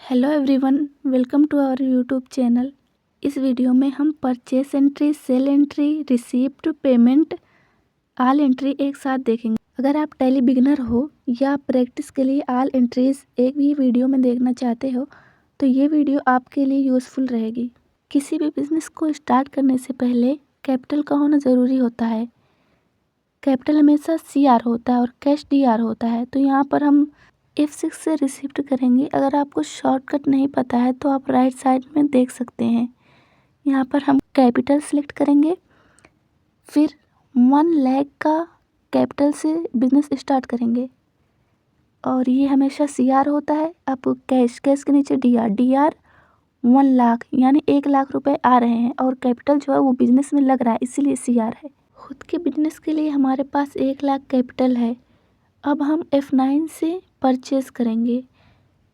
Hello everyone, welcome to our YouTube channel. इस video में हम purchase entry, sale entry, receipt, payment, all entry एक साथ देखेंगे। अगर आप टैली बिगिनर हो या प्रैक्टिस के लिए ऑल एंट्रीज एक भी वीडियो में देखना चाहते हो तो ये वीडियो आपके लिए यूज़फुल रहेगी। किसी भी बिजनेस को स्टार्ट करने से पहले कैपिटल का होना ज़रूरी होता है। कैपिटल हमेशा CR होता है और कैश DR होता है। तो यहाँ पर हम F6 से रिसिप्ट करेंगे। अगर आपको शॉर्टकट नहीं पता है तो आप राइट साइड में देख सकते हैं। यहाँ पर हम कैपिटल सेलेक्ट करेंगे, फिर 1 लाख का कैपिटल से बिजनेस स्टार्ट करेंगे और ये हमेशा CR होता है। अब कैश के नीचे DR 1 लाख यानी 1 लाख रुपए आ रहे हैं और कैपिटल जो है वो बिजनेस में लग रहा है, इसीलिए CR है। खुद के बिजनेस के लिए हमारे पास 1 लाख कैपिटल है। अब हम F9 से परचेज़ करेंगे।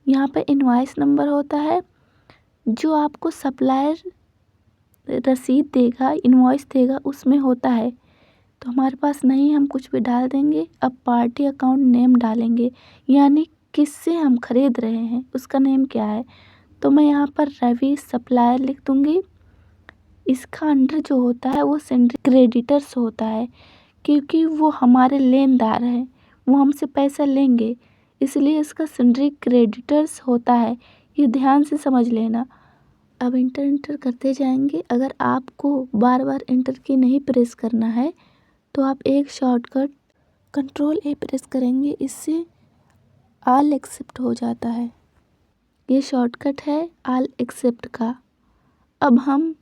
यहाँ पे इनवॉइस नंबर होता है, जो आपको सप्लायर रसीद देगा, इनवॉइस देगा, उसमें होता है। तो हमारे पास नहीं, हम कुछ भी डाल देंगे। अब पार्टी अकाउंट नेम डालेंगे, यानी किससे हम खरीद रहे हैं उसका नेम क्या है। तो मैं यहाँ पर रवि सप्लायर लिख दूँगी। इसका अंडर जो होता है वो सेंट्री क्रेडिटर्स होता है, क्योंकि वो हमारे लेनदार हैं, वो हमसे पैसा लेंगे, इसलिए इसका सन्ड्री क्रेडिटर्स होता है। ये ध्यान से समझ लेना। अब इंटर करते जाएंगे। अगर आपको बार बार इंटर की नहीं प्रेस करना है तो आप एक शॉर्टकट Ctrl A प्रेस करेंगे, इससे ऑल एक्सेप्ट हो जाता है। ये शॉर्टकट है ऑल एक्सेप्ट का। अब हम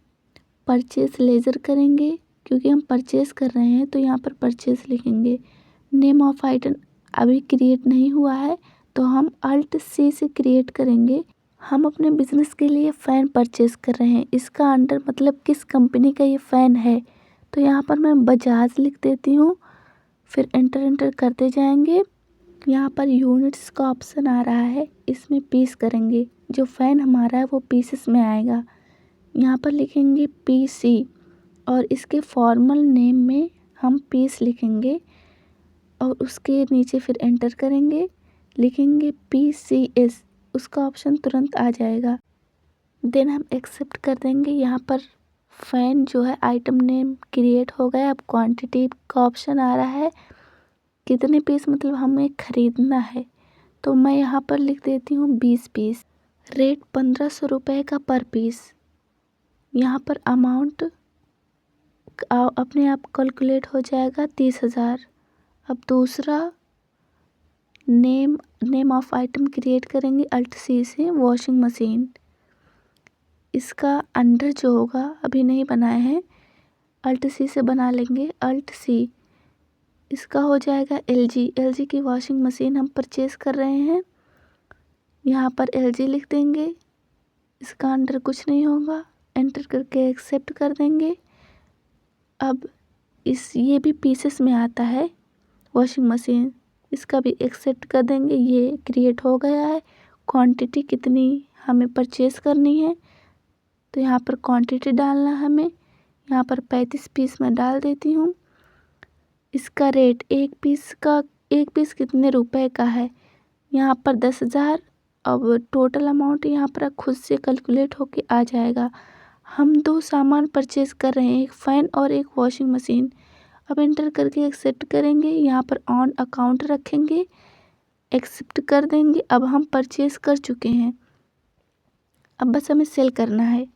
परचेस लेजर करेंगे, क्योंकि हम परचेस कर रहे हैं तो यहाँ पर परचेस लिखेंगे। नेम ऑफ आइटम अभी क्रिएट नहीं हुआ है तो हम Alt+C से क्रिएट करेंगे। हम अपने बिजनेस के लिए फ़ैन परचेस कर रहे हैं, इसका अंडर मतलब किस कंपनी का ये फ़ैन है। तो यहाँ पर मैं बजाज लिख देती हूँ, फिर एंटर करते जाएंगे। यहाँ पर यूनिट्स का ऑप्शन आ रहा है, इसमें पीस करेंगे। जो फ़ैन हमारा है वो पीसेस में आएगा। यहाँ पर लिखेंगे PC और इसके फॉर्मल नेम में हम पीस लिखेंगे और उसके नीचे फिर एंटर करेंगे, लिखेंगे PCS, उसका ऑप्शन तुरंत आ जाएगा। देन हम एक्सेप्ट कर देंगे। यहाँ पर फ़ैन जो है आइटम नेम क्रिएट हो गया। अब क्वांटिटी का ऑप्शन आ रहा है, कितने पीस मतलब हमें ख़रीदना है। तो मैं यहाँ पर लिख देती हूँ 20 पीस। रेट 1500 रुपये का पर पीस। यहाँ पर अमाउंट अपने आप कैलकुलेट हो जाएगा 30,000। अब दूसरा नेम ऑफ आइटम क्रिएट करेंगे Alt+C से, वॉशिंग मशीन। इसका अंडर जो होगा अभी नहीं बनाए हैं, Alt+C से बना लेंगे। Alt+C इसका हो जाएगा LG की वॉशिंग मशीन हम परचेज़ कर रहे हैं। यहाँ पर LG लिख देंगे, इसका अंडर कुछ नहीं होगा। एंटर करके एक्सेप्ट कर देंगे। अब ये भी पीसेस में आता है वॉशिंग मशीन, इसका भी एक्सेप्ट कर देंगे। ये क्रिएट हो गया है। क्वांटिटी कितनी हमें परचेज़ करनी है तो यहाँ पर क्वांटिटी डालना है हमें। यहाँ पर 35 पीस मैं डाल देती हूँ। इसका रेट एक पीस कितने रुपए का है, यहाँ पर 10,000। अब टोटल अमाउंट यहाँ पर खुद से कैलकुलेट होके आ जाएगा। हम 2 सामान परचेज़ कर रहे हैं, एक फ़ैन और एक वॉशिंग मशीन। अब एंटर करके एक्सेप्ट करेंगे। यहाँ पर ऑन अकाउंट रखेंगे, एक्सेप्ट कर देंगे। अब हम परचेज़ कर चुके हैं, अब बस हमें सेल करना है।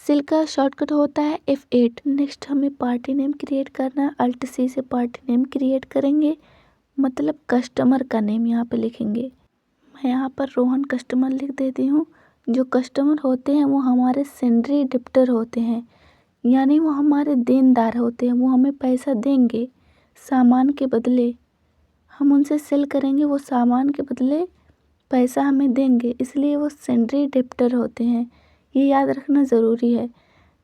सेल का शॉर्टकट होता है F8। नेक्स्ट हमें पार्टी नेम क्रिएट करना है। Alt+C से पार्टी नेम क्रिएट करेंगे, मतलब कस्टमर का नेम यहाँ पे लिखेंगे। मैं यहाँ पर रोहन कस्टमर लिख देती हूँ। जो कस्टमर होते हैं वो हमारे सेंड्री डिप्टर होते हैं, यानी वो हमारे देनदार होते हैं, वो हमें पैसा देंगे सामान के बदले। हम उनसे सेल करेंगे, वो सामान के बदले पैसा हमें देंगे, इसलिए वो सेंड्री डिप्टर होते हैं। ये याद रखना ज़रूरी है,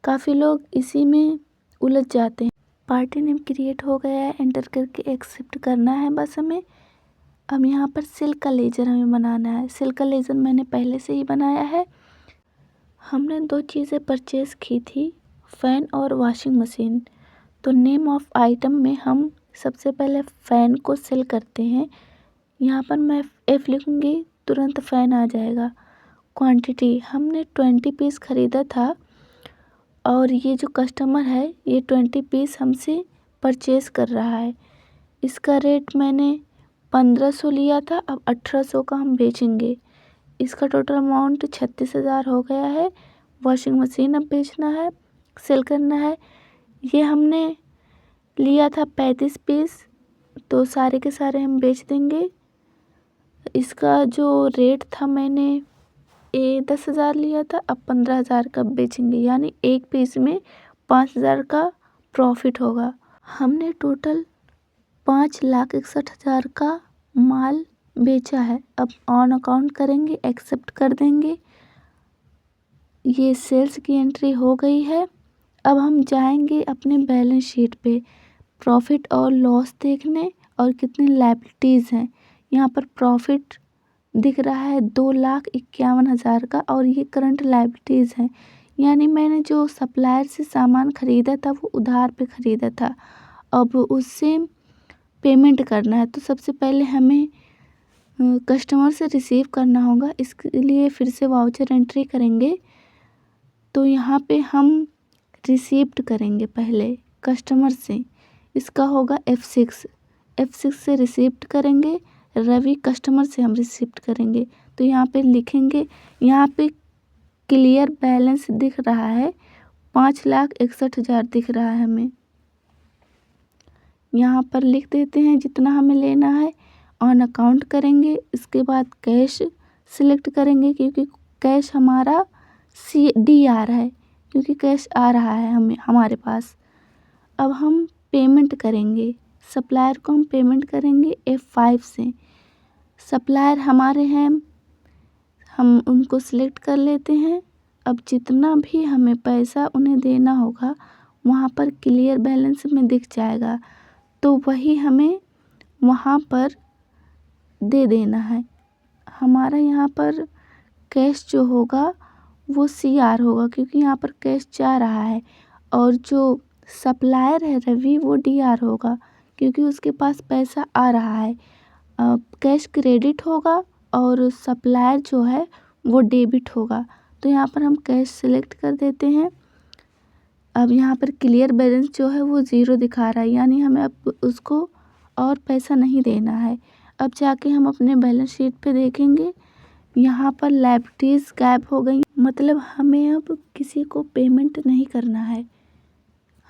काफ़ी लोग इसी में उलझ जाते हैं। पार्टी नेम क्रिएट हो गया है, एंटर करके एक्सेप्ट करना है बस हमें। अब यहाँ पर सेल का लेजर हमें बनाना है। सेल का लेजर मैंने पहले से ही बनाया है। हमने 2 चीज़ें परचेज़ की थी, फ़ैन और वॉशिंग मशीन। तो नेम ऑफ आइटम में हम सबसे पहले फ़ैन को सेल करते हैं। यहाँ पर मैं F लिखूँगी, तुरंत फ़ैन आ जाएगा। क्वांटिटी हमने 20 पीस ख़रीदा था और ये जो कस्टमर है ये 20 पीस हमसे परचेज़ कर रहा है। इसका रेट मैंने 1500 लिया था, अब 1800 का हम बेचेंगे। इसका टोटल अमाउंट 36,000 हो गया है। वॉशिंग मशीन अब बेचना है, सेल करना है। ये हमने लिया था 35 पीस, तो सारे के सारे हम बेच देंगे। इसका जो रेट था मैंने 10,000 लिया था, अब 15,000 का बेचेंगे, यानी एक पीस में 5,000 का प्रॉफिट होगा। हमने टोटल 5,61,000 का माल बेचा है। अब ऑन अकाउंट करेंगे, एक्सेप्ट कर देंगे। ये सेल्स की एंट्री हो गई है। अब हम जाएंगे अपने बैलेंस शीट पे प्रॉफिट और लॉस देखने और कितनी लायबिलिटीज़ हैं। यहाँ पर प्रॉफिट दिख रहा है 2,51,000 का और ये करंट लायबिलिटीज़ हैं, यानी मैंने जो सप्लायर से सामान ख़रीदा था वो उधार पे ख़रीदा था, अब उससे पेमेंट करना है। तो सबसे पहले हमें कस्टमर से रिसीव करना होगा, इसके लिए फिर से वाउचर एंट्री करेंगे। तो यहाँ पे हम रिसीव्ड करेंगे पहले कस्टमर से, इसका होगा F6 से रिसीव्ड करेंगे। रवि कस्टमर से हम रिसीव्ड करेंगे। तो यहाँ पे लिखेंगे, यहाँ पे क्लियर बैलेंस दिख रहा है 5,61,000 दिख रहा है हमें। यहाँ पर लिख देते हैं जितना हमें लेना है, ऑन अकाउंट करेंगे। इसके बाद कैश सिलेक्ट करेंगे क्योंकि कैश हमारा CD आ रहा है, क्योंकि कैश आ रहा है हमारे पास। अब हम पेमेंट करेंगे, सप्लायर को हम पेमेंट करेंगे F5 से। सप्लायर हमारे हैं, हम उनको सिलेक्ट कर लेते हैं। अब जितना भी हमें पैसा उन्हें देना होगा वहाँ पर क्लियर बैलेंस में दिख जाएगा, तो वही हमें वहाँ पर दे देना है। हमारा यहाँ पर कैश जो होगा वो CR होगा, क्योंकि यहाँ पर कैश जा रहा है, और जो सप्लायर है रवि वो DR होगा, क्योंकि उसके पास पैसा आ रहा है। कैश क्रेडिट होगा और सप्लायर जो है वो डेबिट होगा। तो यहाँ पर हम कैश सिलेक्ट कर देते हैं। अब यहाँ पर क्लियर बैलेंस जो है वो 0 दिखा रहा है, यानी हमें अब उसको और पैसा नहीं देना है। अब जाके हम अपने बैलेंस शीट पे देखेंगे, यहाँ पर लायबिलिटीज़ गायब हो गई, मतलब हमें अब किसी को पेमेंट नहीं करना है।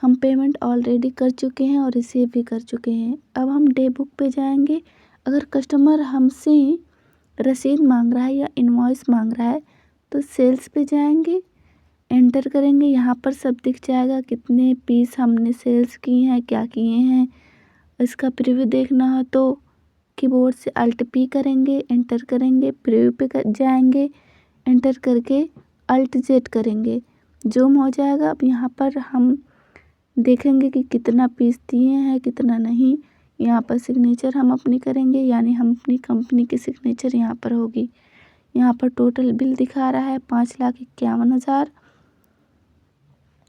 हम पेमेंट ऑलरेडी कर चुके हैं और रिसीव भी कर चुके हैं। अब हम डे बुक पे जाएंगे। अगर कस्टमर हमसे रसीद मांग रहा है या इनवॉइस मांग रहा है तो सेल्स पे जाएंगे, एंटर करेंगे। यहाँ पर सब दिख जाएगा कितने पीस हमने सेल्स किए हैं, क्या किए हैं। इसका प्रीव्यू देखना हो तो कीबोर्ड से Alt P करेंगे, एंटर करेंगे, प्रीव्यू पे जाएंगे, एंटर करके Alt Z करेंगे, जूम हो जाएगा। अब यहाँ पर हम देखेंगे कि कितना पीस दिए हैं कितना नहीं। यहाँ पर सिग्नेचर हम अपनी करेंगे, यानी हम अपनी कंपनी की सिग्नेचर यहाँ पर होगी। यहाँ पर टोटल बिल दिखा रहा है 5,51,000,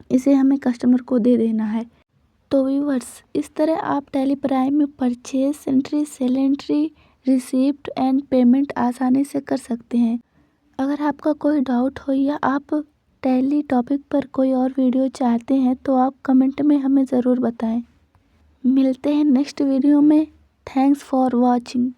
इसे हमें कस्टमर को दे देना है। तो व्यूअर्स, इस तरह आप टैली प्राइम में purchase entry, sale entry, receipt and payment आसानी से कर सकते हैं। अगर आपका कोई डाउट हो या आप टैली टॉपिक पर कोई और वीडियो चाहते हैं तो आप कमेंट में हमें ज़रूर बताएं। मिलते हैं नेक्स्ट वीडियो में। Thanks for watching.